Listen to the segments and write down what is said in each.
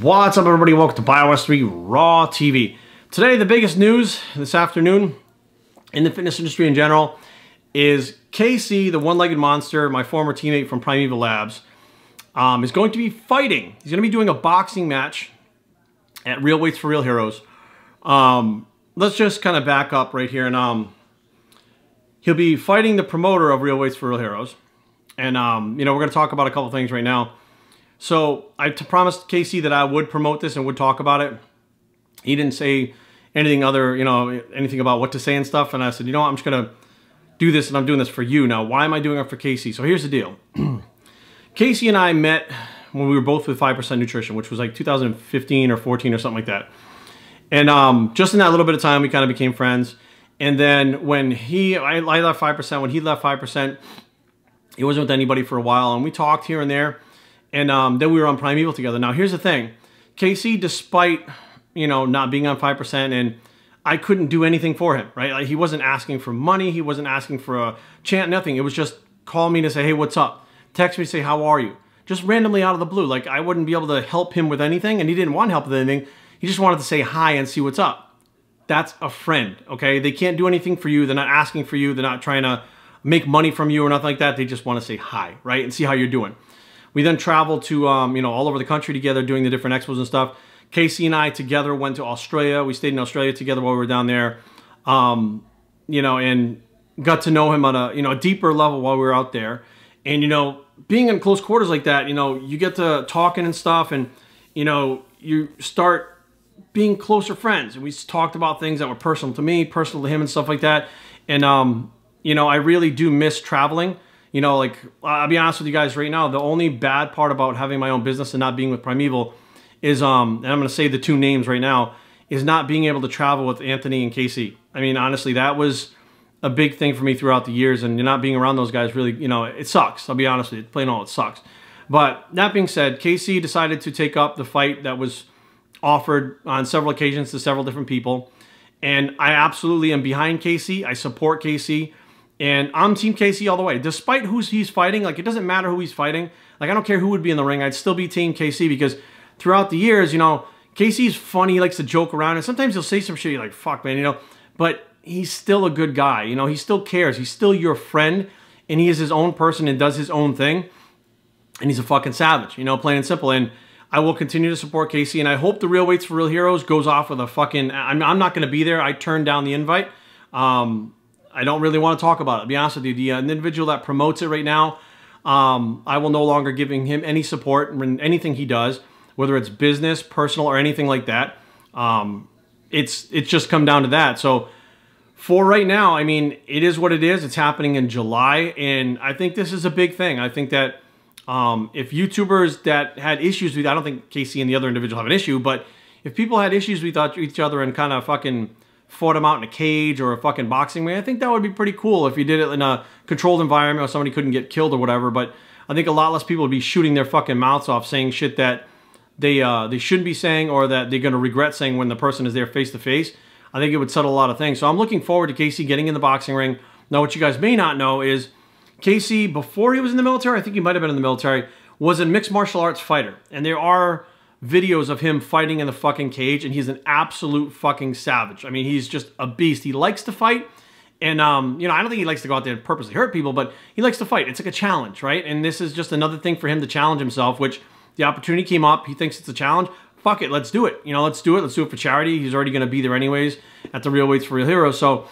What's up, everybody? Welcome to BioS 3 Raw TV. Today, the biggest news this afternoon in the fitness industry in general is KC, the one-legged monster, my former teammate from Primeval Labs, is going to be fighting. He's going to be doing a boxing match at Real Weights for Real Heroes. Let's just kind of back up right here, and he'll be fighting the promoter of Real Weights for Real Heroes. And, you know, we're going to talk about a couple things right now. So I promised Casey that I would promote this and would talk about it. He didn't say anything anything about what to say and stuff. And I said, you know what, I'm just going to do this, and I'm doing this for you. Now, why am I doing it for Casey? So here's the deal. Casey and I met when we were both with 5% Nutrition, which was like 2015 or 14 or something like that. And just in that little bit of time, we kind of became friends. And then when I left 5%, when he left 5%, he wasn't with anybody for a while. And we talked here and there. And then we were on Primeval together. Now, here's the thing. Casey, despite, you know, not being on 5%, and I couldn't do anything for him, right? Like, he wasn't asking for money. He wasn't asking for a chant, nothing. It was just call me to say, hey, what's up? Text me to say, how are you? Just randomly out of the blue. Like, I wouldn't be able to help him with anything, and he didn't want help with anything. He just wanted to say hi and see what's up. That's a friend, okay? They can't do anything for you. They're not asking for you. They're not trying to make money from you or nothing like that. They just want to say hi, right? And see how you're doing. We then traveled to, you know, all over the country together doing the different expos and stuff. Casey and I together went to Australia. We stayed in Australia together while we were down there, you know, and got to know him on a, you know, a deeper level while we were out there. And, you know, being in close quarters like that, you know, you get to talking and stuff, and, you know, you start being closer friends. And we talked about things that were personal to me, personal to him and stuff like that. And, you know, I really do miss traveling. You know, like, I'll be honest with you guys right now, the only bad part about having my own business and not being with Primeval is, and I'm going to say the two names right now, is not being able to travel with Anthony and Casey. I mean, honestly, that was a big thing for me throughout the years, and not being around those guys really, you know, it sucks. I'll be honest with you, plain old, it sucks. But that being said, Casey decided to take up the fight that was offered on several occasions to several different people. And I absolutely am behind Casey. I support Casey. And I'm Team Casey all the way. Despite who he's fighting, like, it doesn't matter who he's fighting. Like, I don't care who would be in the ring. I'd still be Team Casey, because throughout the years, you know, Casey's funny. He likes to joke around. And sometimes he'll say some shit, you're like, fuck, man, you know. But he's still a good guy. You know, he still cares. He's still your friend. And he is his own person and does his own thing. And he's a fucking savage, you know, plain and simple. And I will continue to support Casey. And I hope the Real Weights for Real Heroes goes off with a fucking... I'm not going to be there. I turned down the invite. I don't really want to talk about it, to be honest with you. The individual that promotes it right now, I will no longer giving him any support in anything he does, whether it's business, personal, or anything like that. It's just come down to that. So for right now, I mean, it is what it is. It's happening in July, and I think this is a big thing. I think that if YouTubers that had issues with, I don't think Casey and the other individual have an issue, but if people had issues with each other and kind of fucking fought him out in a cage or a fucking boxing ring, I think that would be pretty cool if you did it in a controlled environment or somebody couldn't get killed or whatever. But I think a lot less people would be shooting their fucking mouths off saying shit that they shouldn't be saying, or that they're going to regret saying when the person is there face to face. I think it would settle a lot of things. So I'm looking forward to Casey getting in the boxing ring. Now, what you guys may not know is Casey, before he was in the military, I think he might have been in the military, was a mixed martial arts fighter. And there are videos of him fighting in the fucking cage, and he's an absolute fucking savage. I mean, he's just a beast. He likes to fight, and, you know, I don't think he likes to go out there and purposely hurt people, but he likes to fight. It's like a challenge, right? And this is just another thing for him to challenge himself, which the opportunity came up. He thinks it's a challenge. Fuck it, let's do it. You know, let's do it. Let's do it for charity. He's already going to be there anyways at the Real Weights for Real Heroes. So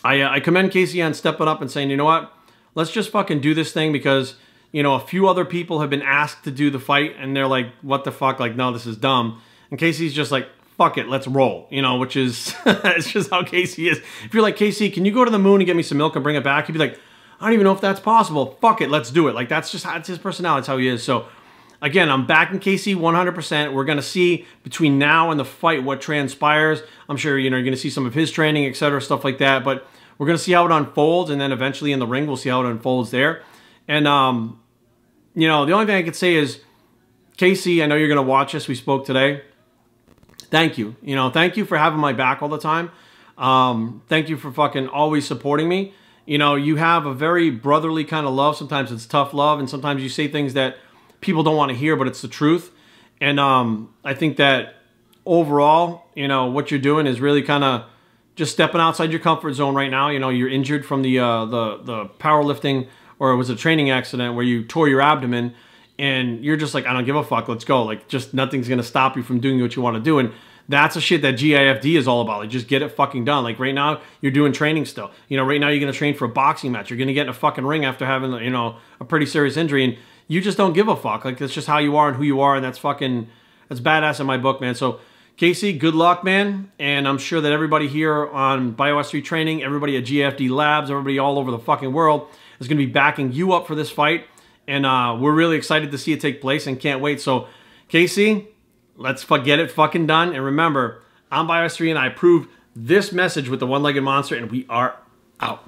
I commend Casey on stepping up and saying, you know what, let's just fucking do this thing, because, you know, a few other people have been asked to do the fight, and they're like, what the fuck? Like, no, this is dumb. And Casey's just like, fuck it, let's roll. You know, which is, it's just how Casey is. If you're like, Casey, can you go to the moon and get me some milk and bring it back? He'd be like, I don't even know if that's possible. Fuck it, let's do it. Like, that's his personality. That's how he is. So, again, I'm backing Casey 100%. We're going to see between now and the fight what transpires. I'm sure, you know, you're going to see some of his training, etc., stuff like that. But we're going to see how it unfolds, and then eventually in the ring, we'll see how it unfolds there. And, you know, the only thing I could say is, Casey, I know you're going to watch this. We spoke today. Thank you. You know, thank you for having my back all the time. Thank you for fucking always supporting me. You know, you have a very brotherly kind of love. Sometimes it's tough love, and sometimes you say things that people don't want to hear, but it's the truth. And I think that overall, you know, what you're doing is really kind of just stepping outside your comfort zone right now. You know, you're injured from the powerlifting, or it was a training accident where you tore your abdomen, and you're just like, I don't give a fuck, let's go. Like, just nothing's gonna stop you from doing what you want to do. And that's the shit that GIFD is all about. Like, just get it fucking done. Like, right now, you're doing training still. You know, right now, you're gonna train for a boxing match. You're gonna get in a fucking ring after having, you know, a pretty serious injury, and you just don't give a fuck. Like, that's just how you are and who you are, and that's badass in my book, man. So, Casey, good luck, man. And I'm sure that everybody here on BioS3 Training, everybody at GFD Labs, everybody all over the fucking world is going to be backing you up for this fight. And we're really excited to see it take place and can't wait. So, Casey, let's get it fucking done. And remember, I'm BioS3 and I approve this message with the one-legged monster, and we are out.